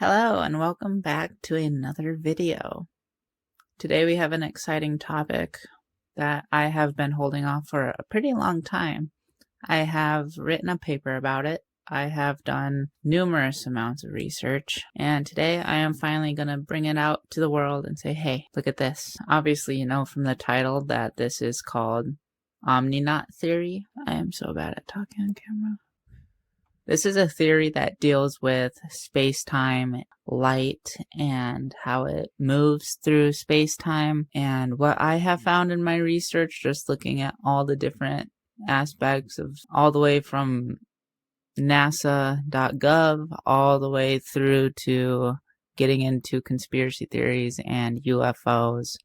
Hello and welcome back to another video. Today we have an exciting topic that I have been holding off for a pretty long time. I have written a paper about it. I have done numerous amounts of research, and today I am finally going to bring it out to the world and say, hey, look at this. Obviously, you know from the title that this is called Omni Naught Theory. I am so bad at talking on camera. This is a theory that deals with space-time, light, and how it moves through space-time. And what I have found in my research, just looking at all the different aspects of all the way from NASA.gov all the way through to getting into conspiracy theories and UFOs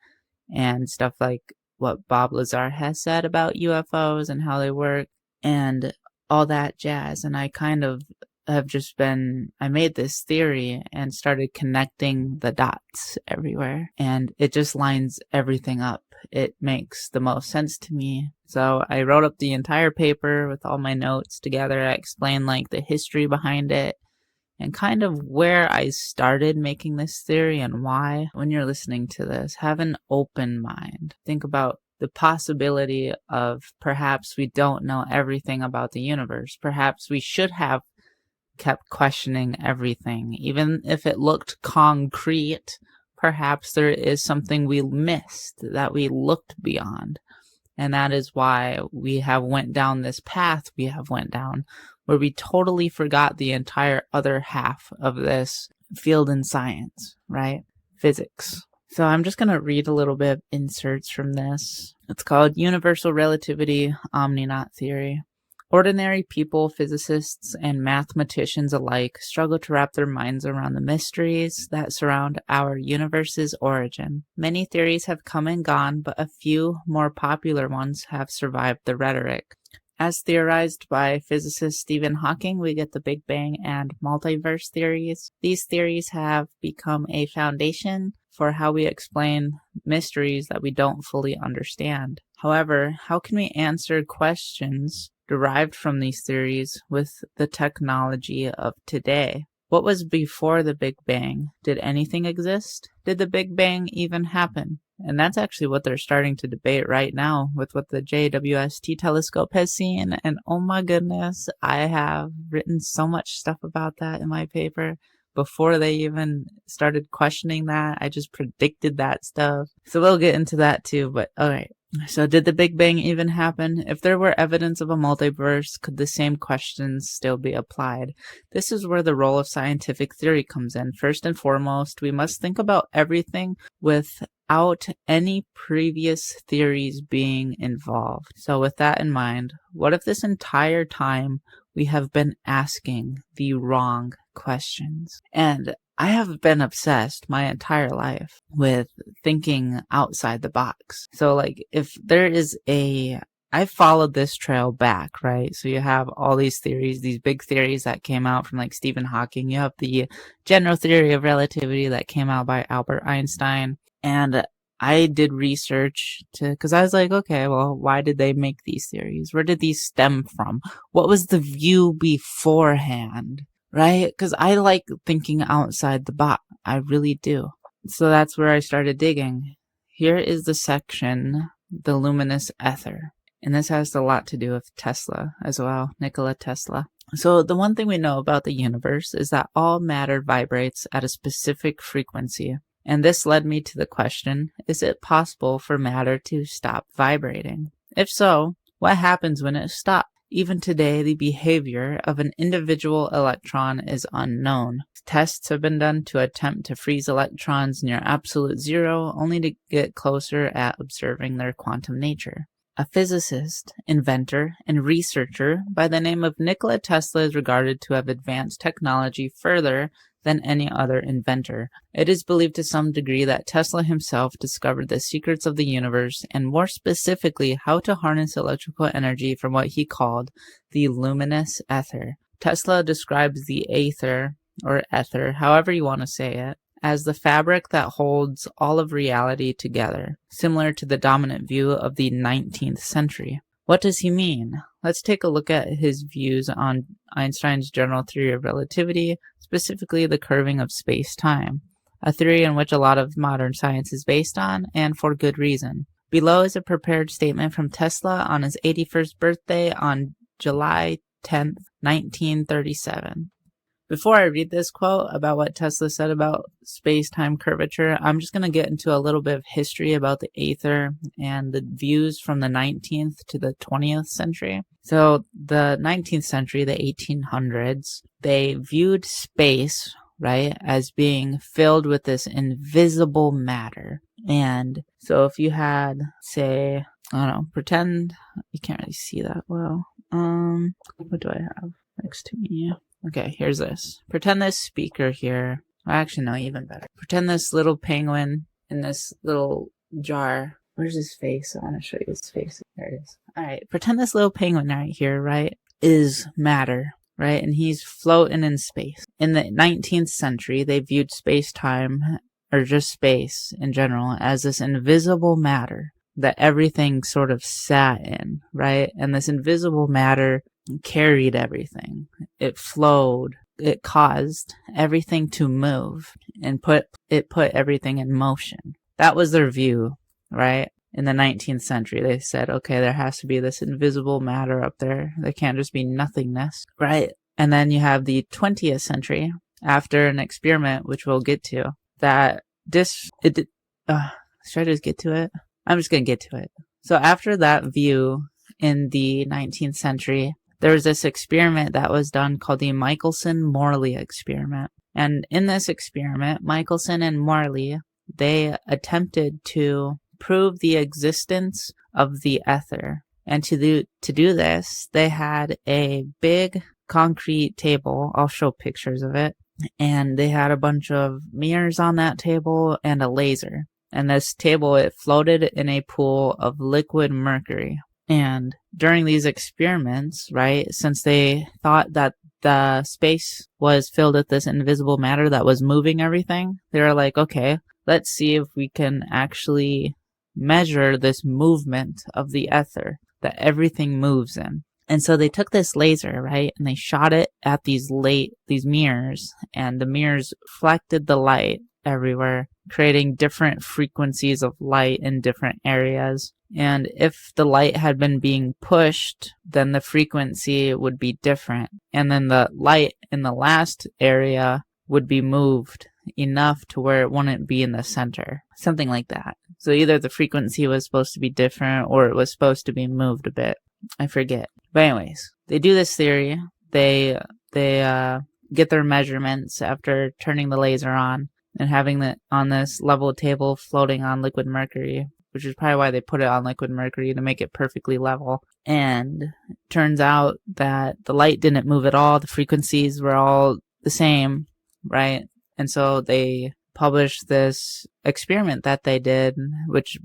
and stuff like what Bob Lazar has said about UFOs and how they work and all that jazz. And I kind of have just been, I made this theory and started connecting the dots everywhere, and it just lines everything up. It makes the most sense to me. So I wrote up the entire paper with all my notes together. I explained like the history behind it and kind of where I started making this theory and why. When you're listening to this, have an open mind. Think about the possibility of perhaps we don't know everything about the universe. Perhaps we should have kept questioning everything. Even if it looked concrete, perhaps there is something we missed that we looked beyond. And that is why we have went down this path we have went down, where we totally forgot the entire other half of this field in science, right? Physics. So I'm just going to read a little bit of inserts from this. It's called Universal Relativity, Omni Naught Theory. Ordinary people, physicists, and mathematicians alike struggle to wrap their minds around the mysteries that surround our universe's origin. Many theories have come and gone, but a few more popular ones have survived the rhetoric. As theorized by physicist Stephen Hawking, we get the Big Bang and multiverse theories. These theories have become a foundation for how we explain mysteries that we don't fully understand. However, how can we answer questions derived from these theories with the technology of today? What was before the Big Bang? Did anything exist? Did the Big Bang even happen? And that's actually what they're starting to debate right now with what the JWST telescope has seen. And oh my goodness, I have written so much stuff about that in my paper. Before they even started questioning that, I just predicted that stuff. So we'll get into that too, but alright. So did the Big Bang even happen? If there were evidence of a multiverse, could the same questions still be applied? This is where the role of scientific theory comes in. First and foremost, we must think about everything without any previous theories being involved. So with that in mind, what if this entire time we have been asking the wrong questions? And I have been obsessed my entire life with thinking outside the box. So like if there is I followed this trail back, right? So you have all these theories, these big theories that came out from like Stephen Hawking. You have the General Theory of Relativity that came out by Albert Einstein. And I did research because I was like, okay, well, why did they make these theories? Where did these stem from? What was the view beforehand? Right? Because I like thinking outside the box. I really do. So that's where I started digging. Here is the section, the luminous ether. And this has a lot to do with Tesla as well, Nikola Tesla. So the one thing we know about the universe is that all matter vibrates at a specific frequency. And this led me to the question, is it possible for matter to stop vibrating? If so, what happens when it stops? Even today, the behavior of an individual electron is unknown. Tests have been done to attempt to freeze electrons near absolute zero, only to get closer at observing their quantum nature. A physicist, inventor, and researcher by the name of Nikola Tesla is regarded to have advanced technology further than any other inventor. It is believed to some degree that Tesla himself discovered the secrets of the universe, and more specifically, how to harness electrical energy from what he called the luminous ether. Tesla describes the aether, or ether, however you want to say it, as the fabric that holds all of reality together, similar to the dominant view of the 19th century. What does he mean? let's take a look at his views on Einstein's general theory of relativity, specifically the curving of space-time, a theory in which a lot of modern science is based on, and for good reason. Below is a prepared statement from Tesla on his 81st birthday on July 10th, 1937. Before I read this quote about what Tesla said about space-time curvature, I'm just going to get into a little bit of history about the ether and the views from the 19th to the 20th century. So the 19th century, the 1800s, they viewed space, right, as being filled with this invisible matter. And so if you had, say, I don't know, pretend, you can't really see that well. What do I have next to me? Okay, here's this. Pretend this speaker here. Actually, no, even better. Pretend this little penguin in this little jar. Where's his face? I want to show you his face. There it is. Alright, pretend this little penguin right here, right, is matter, right? And he's floating in space. In the 19th century, they viewed space-time, or just space in general, as this invisible matter that everything sort of sat in, right? And this invisible matter carried everything. It flowed. It caused everything to move and put everything in motion. That was their view, right? In the 19th century, they said, okay, there has to be this invisible matter up there. There can't just be nothingness, right? And then you have the 20th century, after an experiment, which we'll get to, that should I just get to it? I'm just going to get to it. So after that view in the 19th century, there was this experiment that was done called the Michelson-Morley experiment. And in this experiment, Michelson and Morley, they attempted to prove the existence of the ether. And to do this, they had a big concrete table. I'll show pictures of it. And they had a bunch of mirrors on that table and a laser. And this table, it floated in a pool of liquid mercury. And during these experiments, right, since they thought that the space was filled with this invisible matter that was moving everything, they were like, okay, let's see if we can actually measure this movement of the ether that everything moves in. And so they took this laser, right, and they shot it at these mirrors, and the mirrors reflected the light everywhere, creating different frequencies of light in different areas. And if the light had been being pushed, then the frequency would be different. And then the light in the last area would be moved enough to where it wouldn't be in the center. Something like that. So either the frequency was supposed to be different or it was supposed to be moved a bit. I forget. But anyways, they do this theory. They get their measurements after turning the laser on and having it on this level table floating on liquid mercury, which is probably why they put it on liquid mercury, to make it perfectly level. And it turns out that the light didn't move at all. The frequencies were all the same, right? And so they published this experiment that they did, which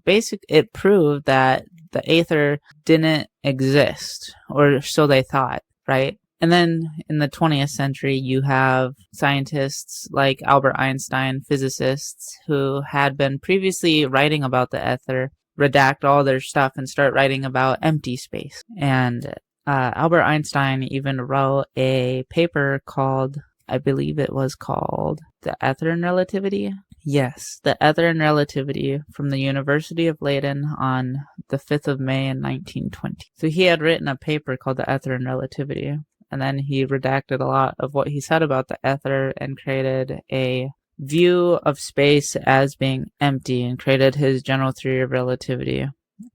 it proved that the ether didn't exist, or so they thought, right? And then in the 20th century, you have scientists like Albert Einstein, physicists, who had been previously writing about the ether, redact all their stuff and start writing about empty space. And Albert Einstein even wrote a paper called, I believe it was called, The Ether and Relativity. Yes, The Ether and Relativity, from the University of Leiden on the 5th of May in 1920. So he had written a paper called The Ether and Relativity. And then he redacted a lot of what he said about the ether and created a view of space as being empty and created his general theory of relativity.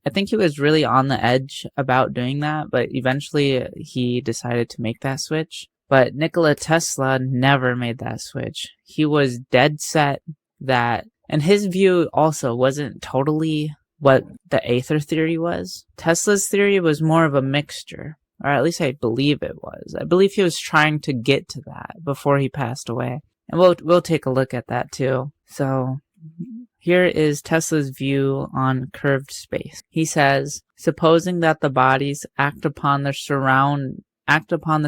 I think he was really on the edge about doing that, but eventually he decided to make that switch. But Nikola Tesla never made that switch. He was dead set that, and his view also wasn't totally what the ether theory was. Tesla's theory was more of a mixture. Or at least I believe it was. I believe he was trying to get to that before he passed away. And we'll take a look at that too. So here is Tesla's view on curved space. He says, supposing that the bodies act upon the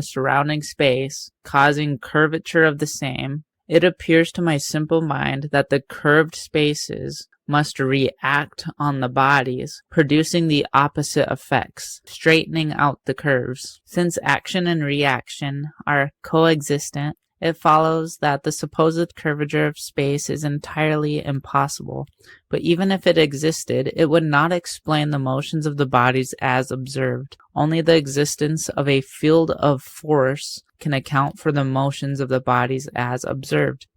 surrounding space, causing curvature of the same, it appears to my simple mind that the curved spaces must react on the bodies, producing the opposite effects, straightening out the curves. Since action and reaction are coexistent, it follows that the supposed curvature of space is entirely impossible. But even if it existed, it would not explain the motions of the bodies as observed. Only the existence of a field of force can account for the motions of the bodies as observed.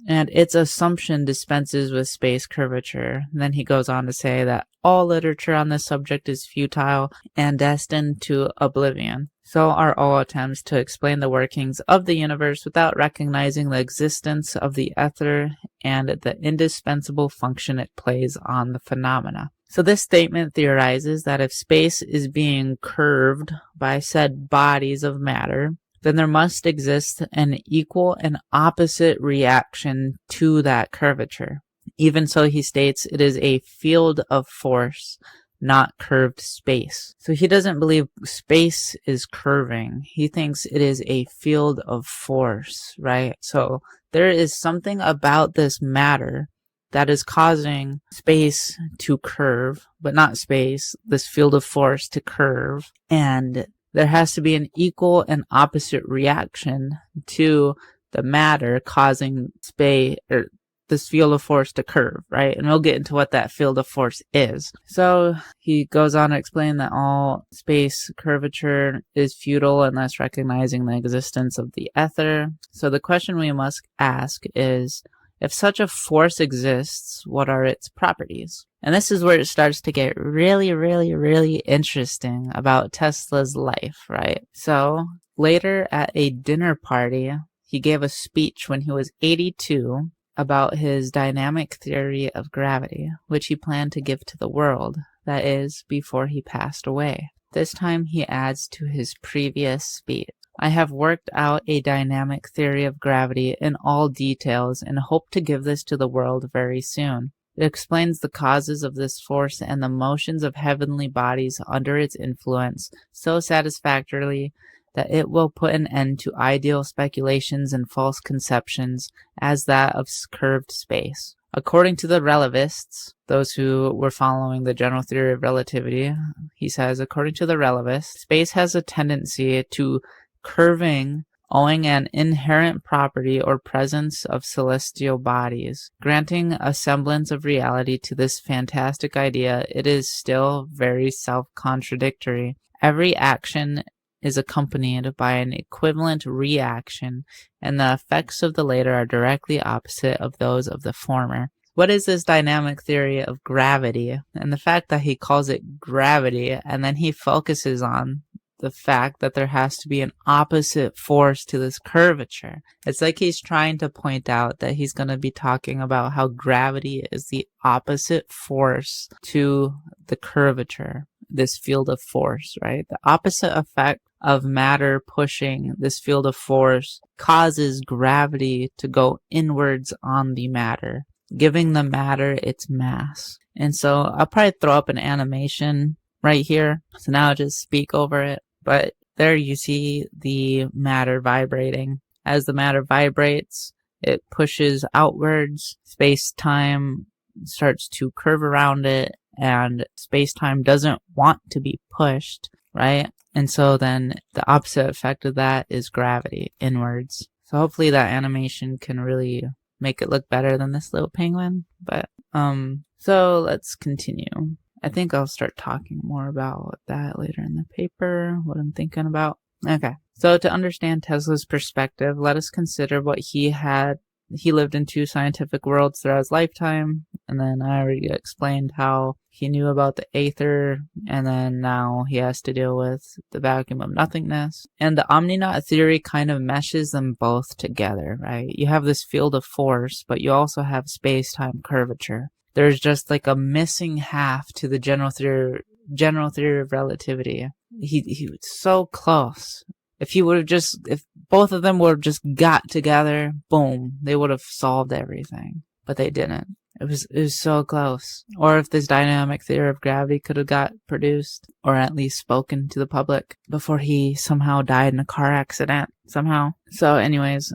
And its assumption dispenses with space curvature. And then he goes on to say that all literature on this subject is futile and destined to oblivion. So are all attempts to explain the workings of the universe without recognizing the existence of the ether and the indispensable function it plays on the phenomena. So this statement theorizes that if space is being curved by said bodies of matter, then there must exist an equal and opposite reaction to that curvature. Even so, he states it is a field of force, not curved space. So he doesn't believe space is curving. He thinks it is a field of force, right? So there is something about this matter that is causing space to curve, but not space, this field of force to curve. And there has to be an equal and opposite reaction to the matter causing space, or this field of force to curve, right? And we'll get into what that field of force is. So he goes on to explain that all space curvature is futile unless recognizing the existence of the ether. So the question we must ask is, if such a force exists, what are its properties? And this is where it starts to get really, really, really interesting about Tesla's life, right? So later at a dinner party, he gave a speech when he was 82 about his dynamic theory of gravity, which he planned to give to the world, that is, before he passed away. This time he adds to his previous speech. I have worked out a dynamic theory of gravity in all details and hope to give this to the world very soon. It explains the causes of this force and the motions of heavenly bodies under its influence so satisfactorily that it will put an end to ideal speculations and false conceptions as that of curved space. According to the relativists, those who were following the general theory of relativity, he says, according to the relativists, space has a tendency to curving owing an inherent property or presence of celestial bodies. Granting a semblance of reality to this fantastic idea, it is still very self-contradictory. Every action is accompanied by an equivalent reaction, and the effects of the later are directly opposite of those of the former. What is this dynamic theory of gravity? And the fact that he calls it gravity, and then he focuses on the fact that there has to be an opposite force to this curvature. It's like he's trying to point out that he's going to be talking about how gravity is the opposite force to the curvature, this field of force, right? The opposite effect of matter pushing this field of force causes gravity to go inwards on the matter, giving the matter its mass. And so I'll probably throw up an animation right here. So now I'll just speak over it. But there you see the matter vibrating. As the matter vibrates, it pushes outwards. Space-time starts to curve around it, and space-time doesn't want to be pushed, right? And so then the opposite effect of that is gravity inwards. So hopefully that animation can really make it look better than this little penguin. But so let's continue. I think I'll start talking more about that later in the paper, what I'm thinking about. Okay, so to understand Tesla's perspective, let us consider what he lived in two scientific worlds throughout his lifetime, and then I already explained how he knew about the aether, and then now he has to deal with the vacuum of nothingness. And the Omni Naught Theory kind of meshes them both together, right? You have this field of force, but you also have space-time curvature. There's just like a missing half to the general theory of relativity. He was so close. If both of them would have just got together, boom, they would have solved everything. But they didn't. It was so close. Or if this dynamic theory of gravity could have got produced, or at least spoken to the public before he somehow died in a car accident somehow. So anyways,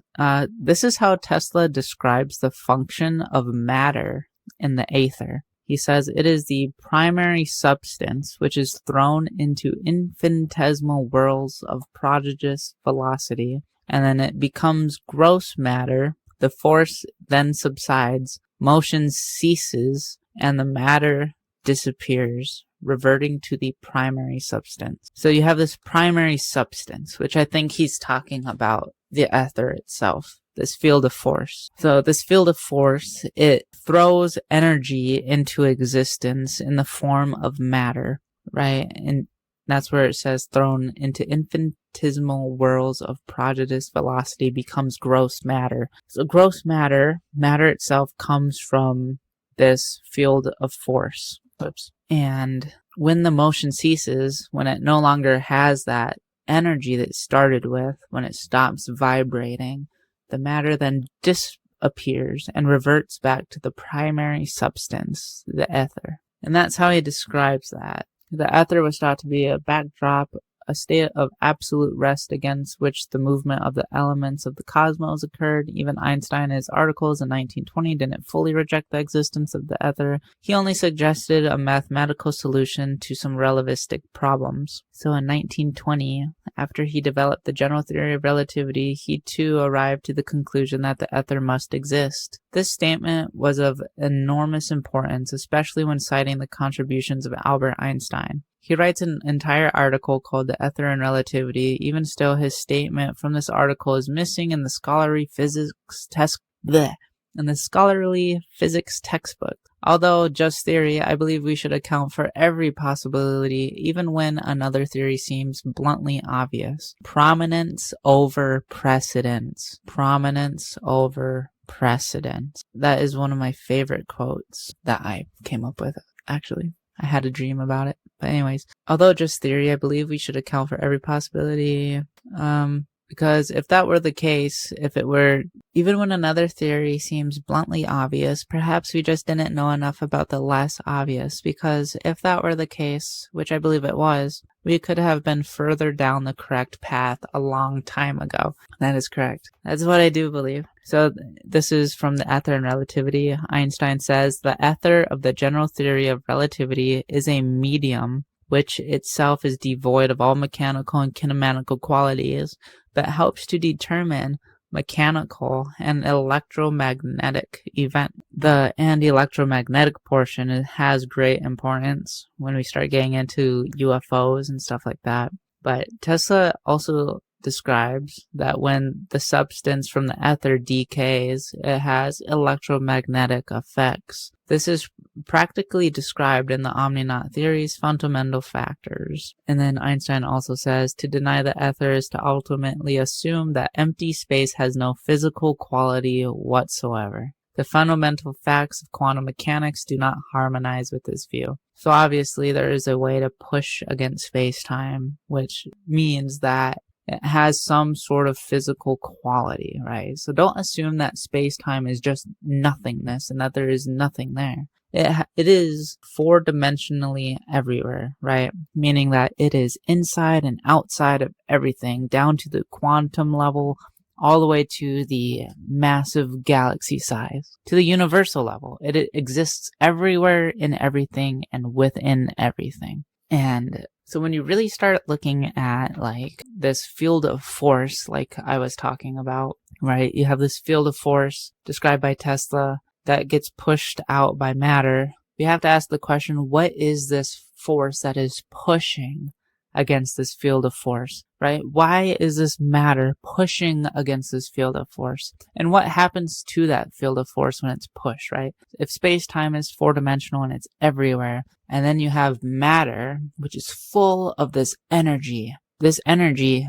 this is how Tesla describes the function of matter in the aether. He says it is the primary substance which is thrown into infinitesimal whirls of prodigious velocity, and then it becomes gross matter. The force then subsides, motion ceases, and the matter disappears, reverting to the primary substance. So you have this primary substance, which I think he's talking about the ether itself, this field of force. So this field of force, it throws energy into existence in the form of matter, right? And that's where it says thrown into infinitesimal whirls of prodigious velocity becomes gross matter. So gross matter, matter itself comes from this field of force. Oops. And when the motion ceases, when it no longer has that energy that it started with, when it stops vibrating, the matter then disappears and reverts back to the primary substance, the ether. And that's how he describes that. The ether was thought to be a backdrop, a state of absolute rest against which the movement of the elements of the cosmos occurred. Even Einstein, in his articles in 1920, didn't fully reject the existence of the ether. He only suggested a mathematical solution to some relativistic problems. So in 1920, after he developed the general theory of relativity, he too arrived to the conclusion that the ether must exist. This statement was of enormous importance, especially when citing the contributions of Albert Einstein. He writes an entire article called The Ether and Relativity. Even still, his statement from this article is missing in the scholarly physics textbook. Although just theory, I believe we should account for every possibility, even when another theory seems bluntly obvious. Prominence over precedence. Prominence over precedence. That is one of my favorite quotes that I came up with, actually. I had a dream about it. But anyways, although just theory, I believe we should account for every possibility. Because if that were the case, if it were, even when another theory seems bluntly obvious, perhaps we just didn't know enough about the less obvious. Because if that were the case, which I believe it was, we could have been further down the correct path a long time ago. That is correct. That's what I do believe. So this is from the Ether and Relativity. Einstein says, the ether of the general theory of relativity is a medium which itself is devoid of all mechanical and kinematical qualities, but helps to determine mechanical and electromagnetic event. The electromagnetic portion has great importance when we start getting into UFOs and stuff like that. But Tesla also describes that when the substance from the ether decays, it has electromagnetic effects. This is practically described in the Omni Naught Theory's fundamental factors. And then Einstein also says, to deny the ether is to ultimately assume that empty space has no physical quality whatsoever. The fundamental facts of quantum mechanics do not harmonize with this view. So obviously there is a way to push against space-time, which means that it has some sort of physical quality, right? So don't assume that space-time is just nothingness and that there is nothing there. It is four-dimensionally everywhere, right? Meaning that it is inside and outside of everything, down to the quantum level, all the way to the massive galaxy size, to the universal level. It exists everywhere in everything and within everything. And so when you really start looking at like this field of force, like I was talking about, right? You have this field of force described by Tesla that gets pushed out by matter. We have to ask the question, what is this force that is pushing against this field of force, right? Why is this matter pushing against this field of force? And what happens to that field of force when it's pushed, right? If space-time is four-dimensional and it's everywhere, and then you have matter, which is full of this energy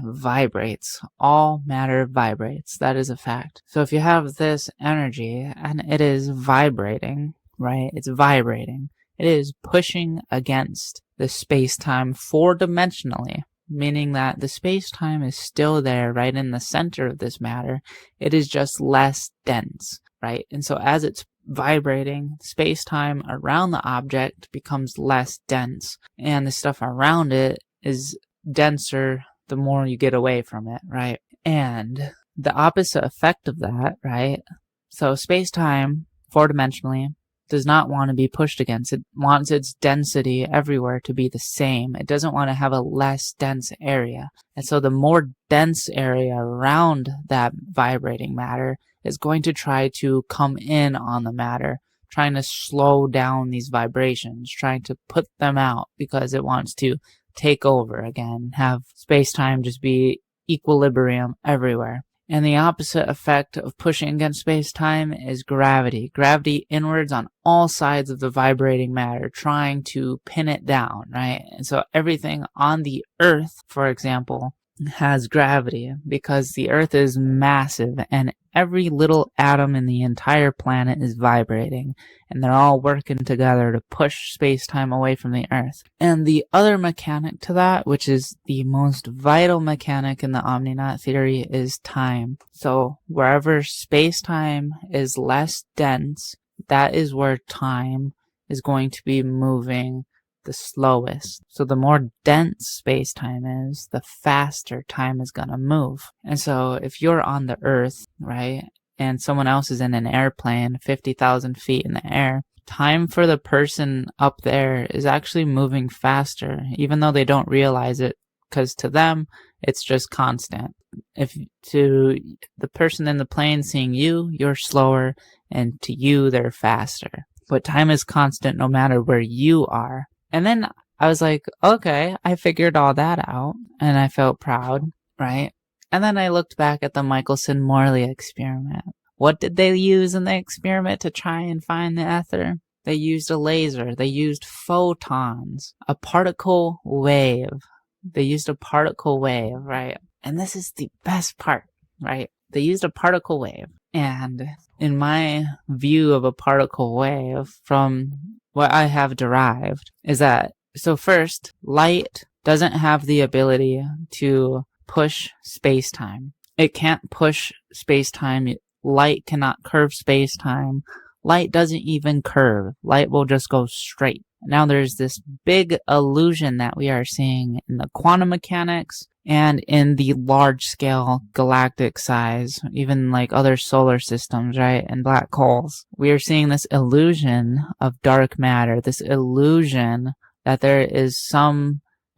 vibrates. All matter vibrates. That is a fact. So if you have this energy and it is vibrating, right? It's vibrating. It is pushing against the space-time four-dimensionally, meaning that the space-time is still there right in the center of this matter. It is just less dense, right? And so as it's vibrating, space-time around the object becomes less dense, and the stuff around it is denser the more you get away from it, right? And the opposite effect of that, right? So space-time, four-dimensionally, does not want to be pushed against. It wants its density everywhere to be the same. It doesn't want to have a less dense area. And so the more dense area around that vibrating matter is going to try to come in on the matter, trying to slow down these vibrations, trying to put them out because it wants to take over again, have space-time just be equilibrium everywhere. And the opposite effect of pushing against space-time is gravity. Gravity inwards on all sides of the vibrating matter, trying to pin it down, right? And so everything on the Earth, for example, has gravity because the Earth is massive and every little atom in the entire planet is vibrating, and they're all working together to push space-time away from the Earth. And the other mechanic to that, which is the most vital mechanic in the Omni Naught Theory, is time. So wherever space-time is less dense, that is where time is going to be moving the slowest. So the more dense space-time is, the faster time is going to move. And so if you're on the Earth, right, and someone else is in an airplane 50,000 feet in the air, time for the person up there is actually moving faster, even though they don't realize it, because to them, it's just constant. If to the person in the plane seeing you, you're slower, and to you, they're faster. But time is constant no matter where you are. And then I was like, okay, I figured all that out, and I felt proud, right? And then I looked back at the Michelson-Morley experiment. What did they use in the experiment to try and find the ether? They used a laser. They used photons, a particle wave. They used a particle wave, right? And this is the best part, right? They used a particle wave. And in my view of a particle wave, from what I have derived, is that, so first, light doesn't have the ability to push space-time. It can't push space-time. Light cannot curve space-time. Light doesn't even curve. Light will just go straight. Now there's this big illusion that we are seeing in the quantum mechanics and in the large-scale galactic size, even like other solar systems, right, and black holes. We are seeing this illusion of dark matter, this illusion that there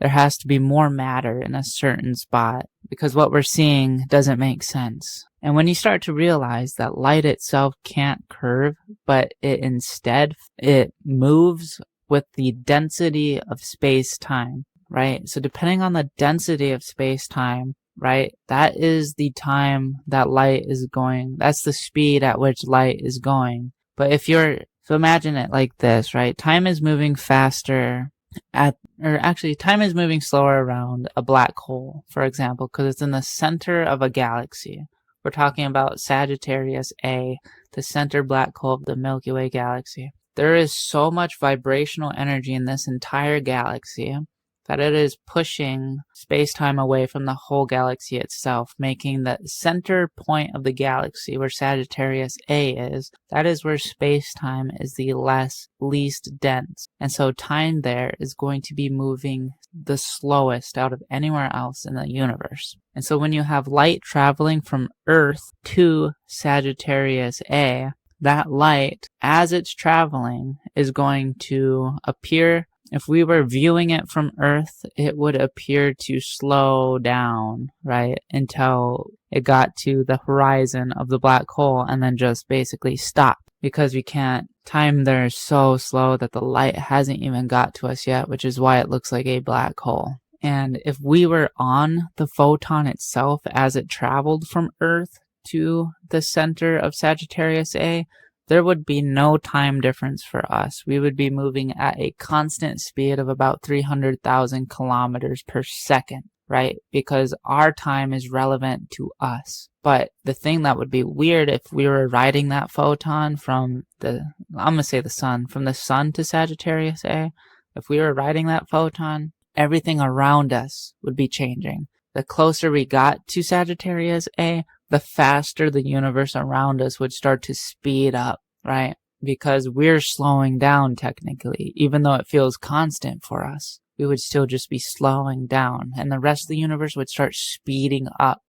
has to be more matter in a certain spot, because what we're seeing doesn't make sense. And when you start to realize that light itself can't curve, but it moves with the density of space-time, right? So depending on the density of space-time, right, that is the time that light is going. That's the speed at which light is going. But so imagine it like this, right? Time is moving faster time is moving slower around a black hole, for example, because it's in the center of a galaxy. We're talking about Sagittarius A, the center black hole of the Milky Way galaxy. There is so much vibrational energy in this entire galaxy that it is pushing space-time away from the whole galaxy itself, making the center point of the galaxy where Sagittarius A is, that is where space-time is the least dense. And so time there is going to be moving the slowest out of anywhere else in the universe. And so when you have light traveling from Earth to Sagittarius A, that light, as it's traveling, is going to appear. If we were viewing it from Earth, it would appear to slow down, right, until it got to the horizon of the black hole and then just basically stop, because we can't. Time there is so slow that the light hasn't even got to us yet, which is why it looks like a black hole. And if we were on the photon itself as it traveled from Earth to the center of Sagittarius A, there would be no time difference for us. We would be moving at a constant speed of about 300,000 kilometers per second, right? Because our time is relevant to us. But the thing that would be weird if we were riding that photon from I'm going to say the sun, from the sun to Sagittarius A, if we were riding that photon, everything around us would be changing. The closer we got to Sagittarius A, the faster the universe around us would start to speed up, right? Because we're slowing down technically, even though it feels constant for us. We would still just be slowing down, and the rest of the universe would start speeding up.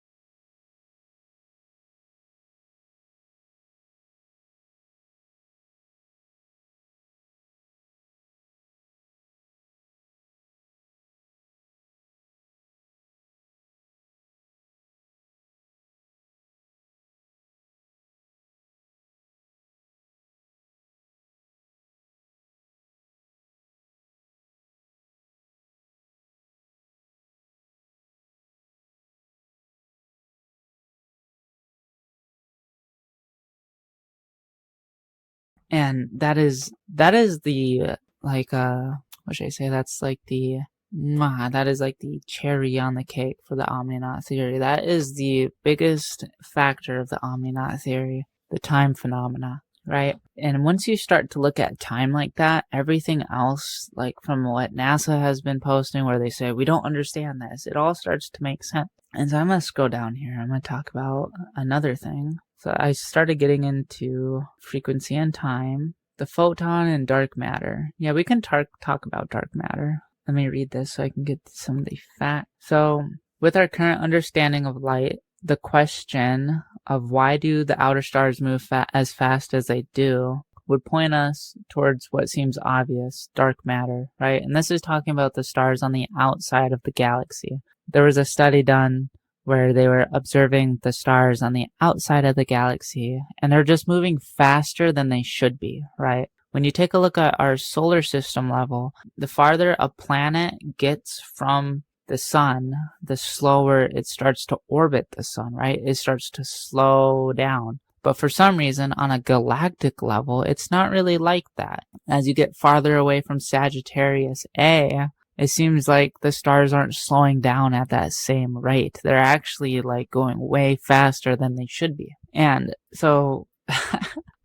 And that is the, like, what should I say? That's like the, that is like the cherry on the cake for the Omni Naught Theory. That is the biggest factor of the Omni Naught Theory, the time phenomena, right? And once you start to look at time like that, everything else, like from what NASA has been posting where they say, we don't understand this, it all starts to make sense. And so I'm going to scroll down here. I'm going to talk about another thing. So I started getting into frequency and time, the photon and dark matter. Yeah, we can talk about dark matter. Let me read this so I can get some of the facts. So with our current understanding of light, the question of why do the outer stars move as fast as they do would point us towards what seems obvious, dark matter, right? And this is talking about the stars on the outside of the galaxy. There was a study done where they were observing the stars on the outside of the galaxy, and they're just moving faster than they should be, right? When you take a look at our solar system level, the farther a planet gets from the sun, the slower it starts to orbit the sun, right? It starts to slow down. But for some reason, on a galactic level, it's not really like that. As you get farther away from Sagittarius A, it seems like the stars aren't slowing down at that same rate. They're actually like going way faster than they should be. And so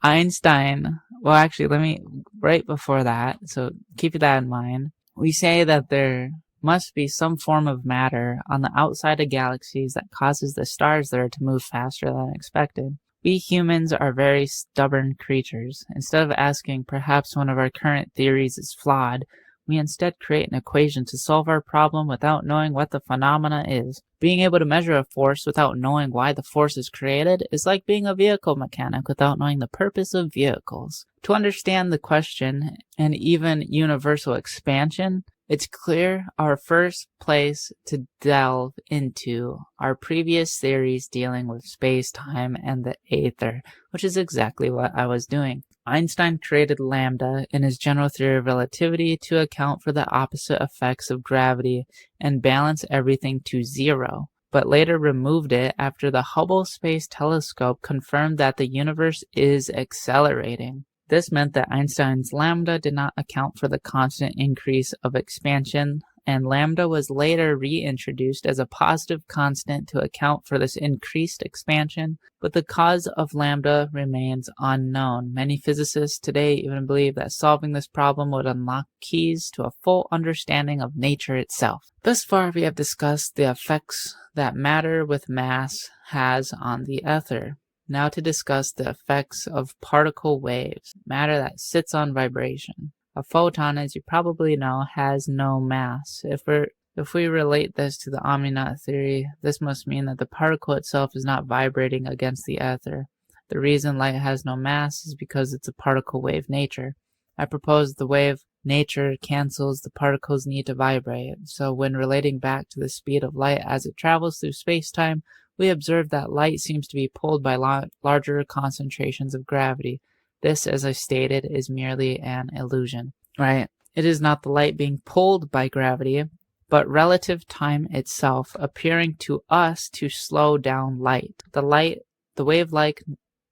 Einstein, well, actually, right before that, so keep that in mind. We say that there must be some form of matter on the outside of galaxies that causes the stars there to move faster than expected. We humans are very stubborn creatures. Instead of asking, perhaps one of our current theories is flawed, we instead create an equation to solve our problem without knowing what the phenomena is. Being able to measure a force without knowing why the force is created is like being a vehicle mechanic without knowing the purpose of vehicles. To understand the question and even universal expansion, it's clear our first place to delve into our previous theories dealing with space-time and the aether, which is exactly what I was doing. Einstein created lambda in his general theory of relativity to account for the opposite effects of gravity and balance everything to zero, but later removed it after the Hubble Space Telescope confirmed that the universe is accelerating. This meant that Einstein's lambda did not account for the constant increase of expansion, and lambda was later reintroduced as a positive constant to account for this increased expansion, but the cause of lambda remains unknown. Many physicists today even believe that solving this problem would unlock keys to a full understanding of nature itself. Thus far, we have discussed the effects that matter with mass has on the ether. Now to discuss the effects of particle waves, matter that sits on vibration. A photon, as you probably know, has no mass. If we relate this to the Omni Naught Theory, this must mean that the particle itself is not vibrating against the ether. The reason light has no mass is because it's a particle wave nature. I propose the wave nature cancels the particle's need to vibrate. So when relating back to the speed of light as it travels through space-time, we observe that light seems to be pulled by larger concentrations of gravity. This, as I stated, is merely an illusion, right? It is not the light being pulled by gravity, but relative time itself appearing to us to slow down light. The wave-like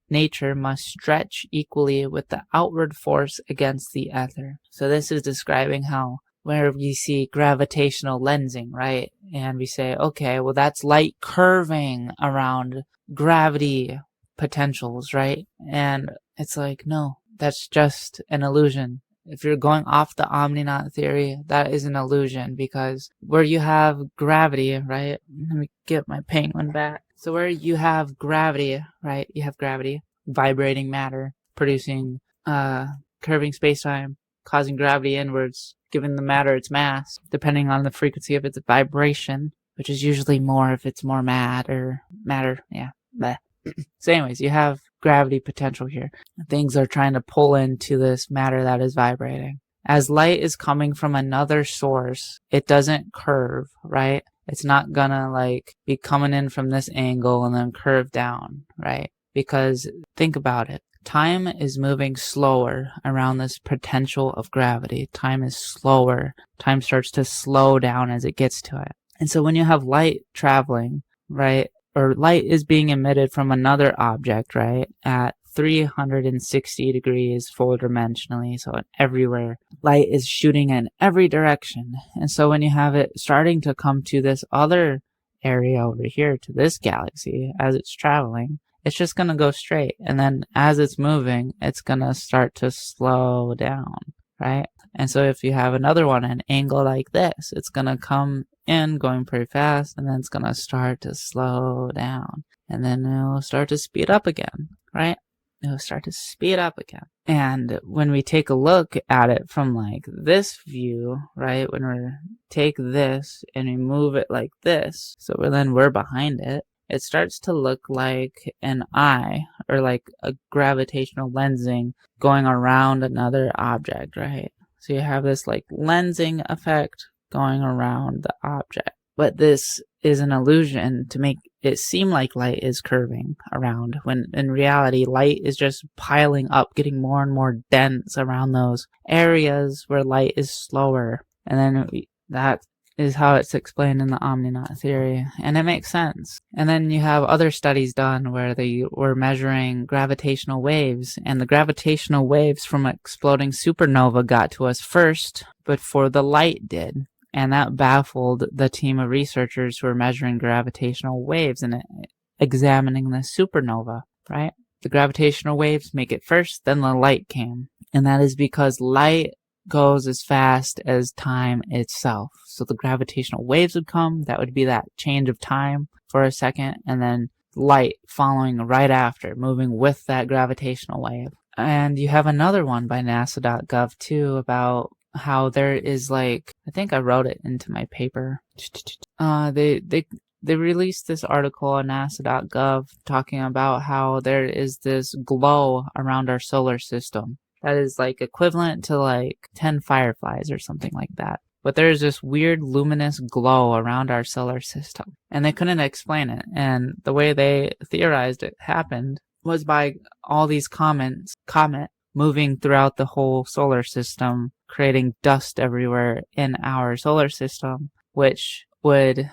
nature must stretch equally with the outward force against the ether. So this is describing how where we see gravitational lensing, right? And we say, okay, well, that's light curving around gravity potentials, right? And it's like, no, that's just an illusion. If you're going off the Omni Naught Theory, that is an illusion, because where you have gravity, right? Let me get my penguin back. So where you have gravity, right? You have gravity, vibrating matter, producing curving spacetime, causing gravity inwards, giving the matter its mass, depending on the frequency of its vibration, which is usually more if it's more matter, yeah. Bleh. So anyways, you have gravity potential here. Things are trying to pull into this matter that is vibrating. As light is coming from another source, it doesn't curve, right? It's not gonna like be coming in from this angle and then curve down, right? Because think about it. Time is moving slower around this potential of gravity. Time is slower. Time starts to slow down as it gets to it. And so when you have light traveling, right, or light is being emitted from another object, right, at 360 degrees full dimensionally, so everywhere. Light is shooting in every direction. And so when you have it starting to come to this other area over here, to this galaxy, as it's traveling, it's just going to go straight. And then as it's moving, it's going to start to slow down, right? And so if you have another one at an angle like this, it's going to come in going pretty fast, and then it's going to start to slow down. And then it'll start to speed up again, right? It'll start to speed up again. And when we take a look at it from like this view, right? When we take this and we move it like this, so then we're behind it, it starts to look like an eye, or like a gravitational lensing going around another object, right? So you have this like lensing effect going around the object. But this is an illusion to make it seem like light is curving around, when in reality light is just piling up, getting more and more dense around those areas where light is slower. And then that is how it's explained in the Omni Naught Theory, and it makes sense. And then you have other studies done where they were measuring gravitational waves, and the gravitational waves from exploding supernova got to us first before the light did. And that baffled the team of researchers who were measuring gravitational waves and examining the supernova, right? The gravitational waves make it first, then the light came. And that is because light goes as fast as time itself. So the gravitational waves would come, that would be that change of time for a second, and then light following right after, moving with that gravitational wave. And you have another one by NASA.gov too about how there is like, I think I wrote it into my paper. They released this article on NASA.gov talking about how there is this glow around our solar system that is like equivalent to like 10 fireflies or something like that. But there's this weird luminous glow around our solar system, and they couldn't explain it. And the way they theorized it happened was by all these comet moving throughout the whole solar system, creating dust everywhere in our solar system, which would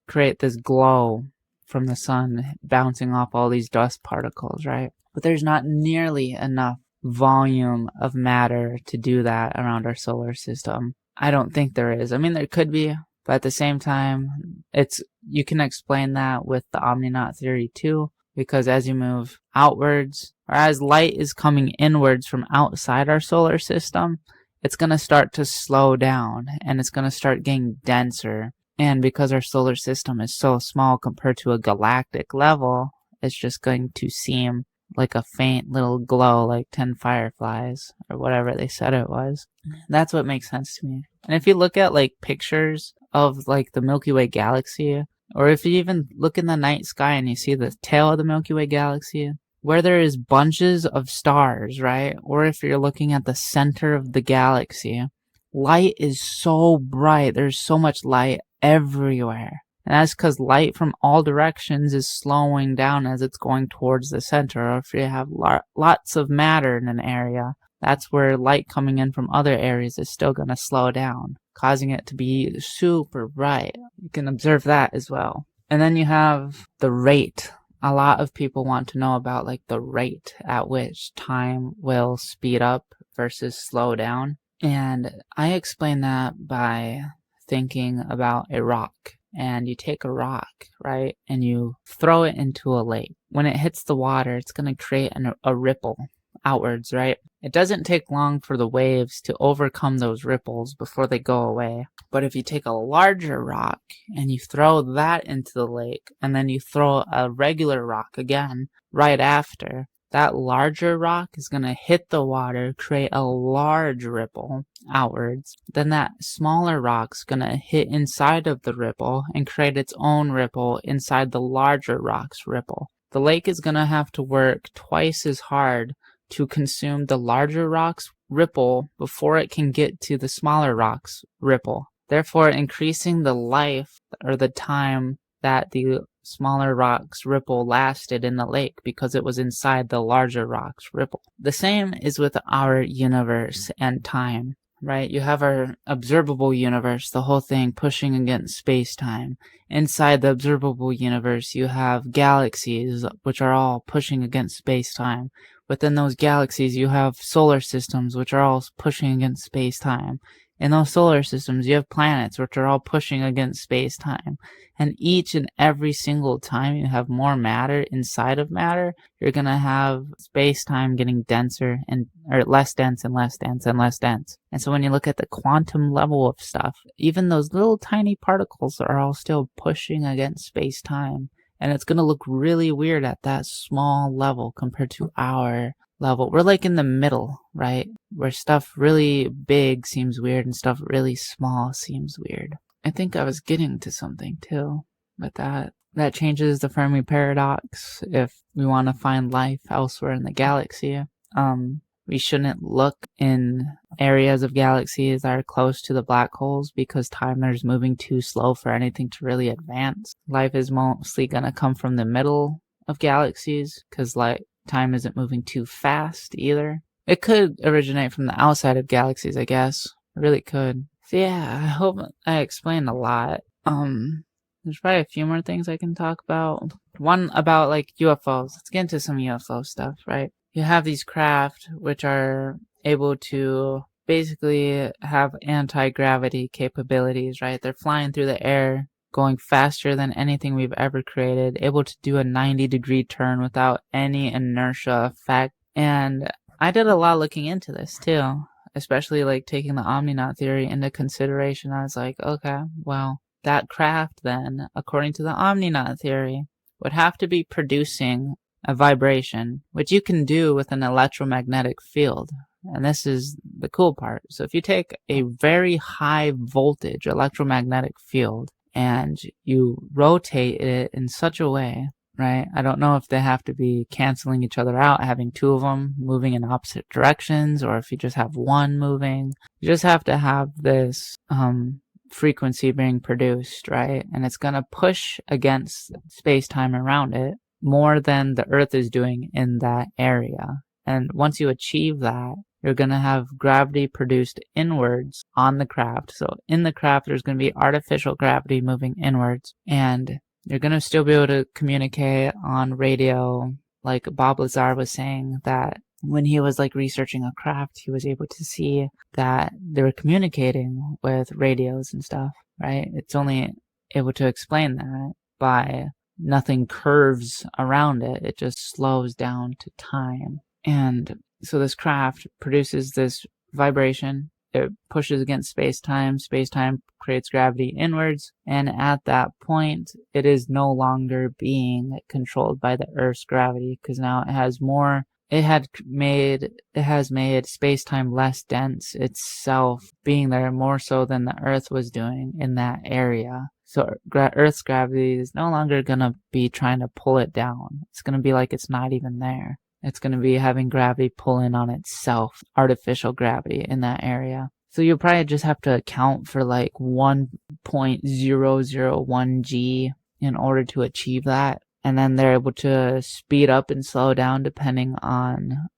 create this glow from the sun bouncing off all these dust particles, right? But there's not nearly enough volume of matter to do that around our solar system. I don't think there is. I mean, there could be, but at the same time, you can explain that with the Omni Naught Theory too, because as you move outwards, or as light is coming inwards from outside our solar system, it's going to start to slow down, and it's going to start getting denser. And because our solar system is so small compared to a galactic level, it's just going to seem like a faint little glow, like 10 fireflies, or whatever they said it was. That's what makes sense to me. And if you look at like pictures of like the Milky Way galaxy, or if you even look in the night sky and you see the tail of the Milky Way galaxy, where there is bunches of stars, right? Or if you're looking at the center of the galaxy, light is so bright. There's so much light everywhere. And that's because light from all directions is slowing down as it's going towards the center. Or if you have lots of matter in an area, that's where light coming in from other areas is still going to slow down, causing it to be super bright. You can observe that as well. And then you have the rate. A lot of people want to know about like the rate at which time will speed up versus slow down. And I explain that by thinking about a rock. And you take a rock, right, and you throw it into a lake. When it hits the water, it's going to create a ripple outwards, right? It doesn't take long for the waves to overcome those ripples before they go away. But if you take a larger rock and you throw that into the lake, and then you throw a regular rock again right after, that larger rock is going to hit the water, create a large ripple outwards. Then that smaller rock's going to hit inside of the ripple and create its own ripple inside the larger rock's ripple. The lake is going to have to work twice as hard to consume the larger rock's ripple before it can get to the smaller rock's ripple, therefore increasing the life or the time that the smaller rock's ripple lasted in the lake because it was inside the larger rock's ripple. The same is with our universe and time. right? You have our observable universe, the whole thing pushing against space-time. Inside the observable universe, you have galaxies, which are all pushing against space-time. Within those galaxies, you have solar systems, which are all pushing against space-time. In those solar systems, you have planets, which are all pushing against space-time. And each and every single time you have more matter inside of matter, you're going to have space-time getting denser or less dense and less dense and less dense. And so when you look at the quantum level of stuff, even those little tiny particles are all still pushing against space-time. And it's going to look really weird at that small level compared to our level. We're like in the middle, right? Where stuff really big seems weird and stuff really small seems weird. I think I was getting to something too with that. That changes the Fermi paradox if we want to find life elsewhere in the galaxy. We shouldn't look in areas of galaxies that are close to the black holes because time is moving too slow for anything to really advance. Life is mostly going to come from the middle of galaxies because time isn't moving too fast either. It could originate from the outside of galaxies, I guess. It really could. So yeah, I hope I explained a lot. There's probably a few more things I can talk about. One about like UFOs. Let's get into some UFO stuff, right? You have these craft which are able to basically have anti-gravity capabilities, right? They're flying through the air, going faster than anything we've ever created, able to do a 90-degree turn without any inertia effect. And I did a lot looking into this too, especially like taking the Omni Naught Theory into consideration. I was like, okay, well, that craft then, according to the Omni Naught Theory, would have to be producing a vibration, which you can do with an electromagnetic field. And this is the cool part. So if you take a very high voltage electromagnetic field and you rotate it in such a way, right? I don't know if they have to be canceling each other out, having two of them moving in opposite directions, or if you just have one moving. You just have to have this frequency being produced, right? And it's going to push against space-time around it more than the Earth is doing in that area. And once you achieve that, you're going to have gravity produced inwards on the craft. So in the craft, there's going to be artificial gravity moving inwards. And you're going to still be able to communicate on radio. Like Bob Lazar was saying that when he was like researching a craft, he was able to see that they were communicating with radios and stuff, right? It's only able to explain that by nothing curves around it. It just slows down to time. And so this craft produces this vibration. It pushes against space-time. Space-time creates gravity inwards. And at that point, it is no longer being controlled by the Earth's gravity because now it has more. It has made space-time less dense itself, being there more so than the Earth was doing in that area. So Earth's gravity is no longer going to be trying to pull it down. It's going to be like it's not even there. It's going to be having gravity pull in on itself, artificial gravity in that area. So you'll probably just have to account for like 1.001 G in order to achieve that. And then they're able to speed up and slow down depending on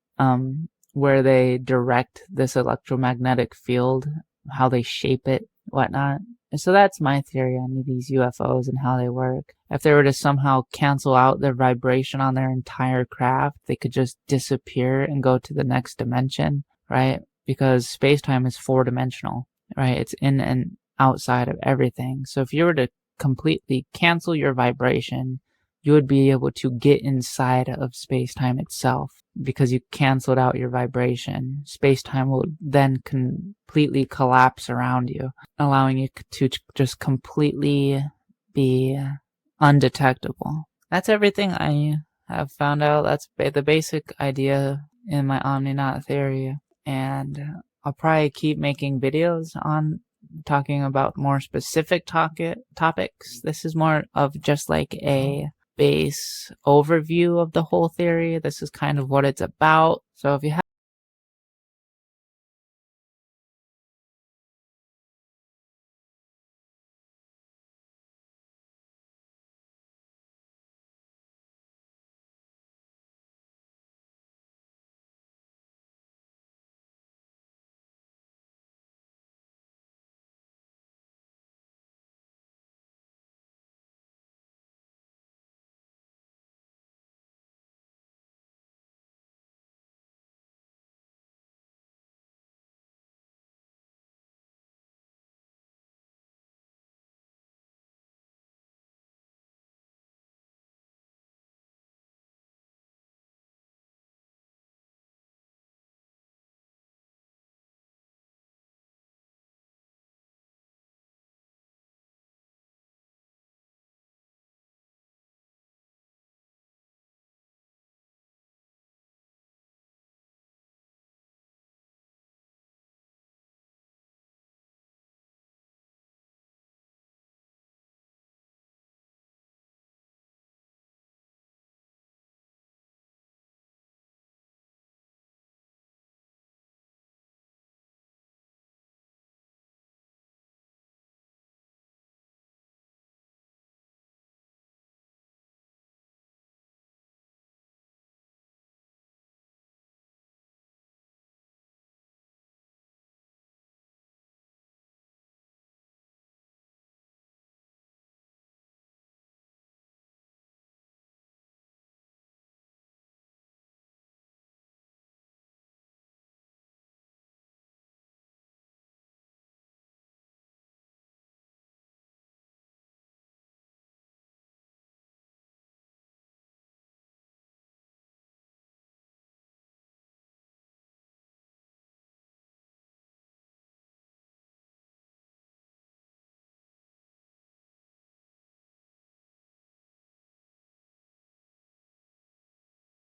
where they direct this electromagnetic field, how they shape it, whatnot. And so that's my theory on these UFOs and how they work. If they were to somehow cancel out their vibration on their entire craft, they could just disappear and go to the next dimension, right? Because space-time is four-dimensional, right? It's in and outside of everything. So if you were to completely cancel your vibration, you would be able to get inside of space-time itself because you canceled out your vibration. Space-time will then completely collapse around you, allowing you to just completely be undetectable. That's everything I have found out. That's the basic idea in my Omni Naught Theory. And I'll probably keep making videos on talking about more specific topics. This is more of just like a base overview of the whole theory. This is kind of what it's about. So if you have